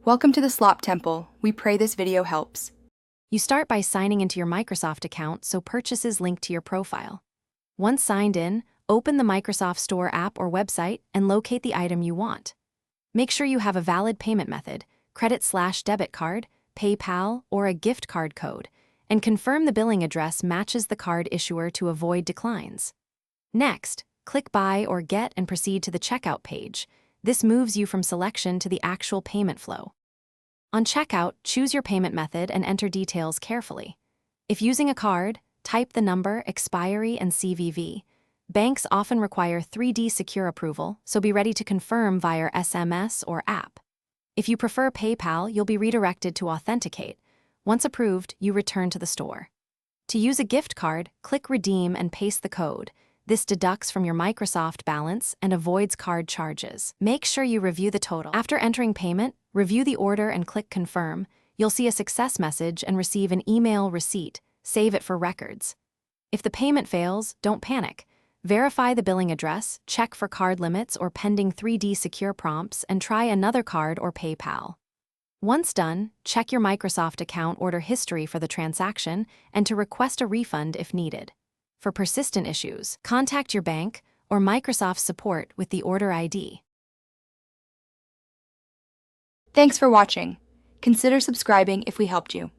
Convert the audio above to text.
Welcome to the Slop Temple. We pray this video helps. You start by signing into your Microsoft account so purchases link to your profile. Once signed in, open the Microsoft Store app or website and locate the item you want. Make sure you have a valid payment method, credit/debit card, PayPal, or a gift card code, and confirm the billing address matches the card issuer to avoid declines. Next, click Buy or Get and proceed to the checkout page. This moves you from selection to the actual payment flow. On checkout, choose your payment method and enter details carefully. If using a card, type the number, expiry, and CVV. Banks often require 3D secure approval, so be ready to confirm via SMS or app. If you prefer PayPal, you'll be redirected to Authenticate. Once approved, you return to the store. To use a gift card, click Redeem and paste the code. This deducts from your Microsoft balance and avoids card charges. Make sure you review the total. After entering payment, review the order and click Confirm. You'll see a success message and receive an email receipt. Save it for records. If the payment fails, don't panic. Verify the billing address, check for card limits or pending 3D secure prompts, and try another card or PayPal. Once done, check your Microsoft account order history for the transaction and to request a refund if needed. For persistent issues, contact your bank or Microsoft support with the order ID. Thanks for watching. Consider subscribing if we helped you.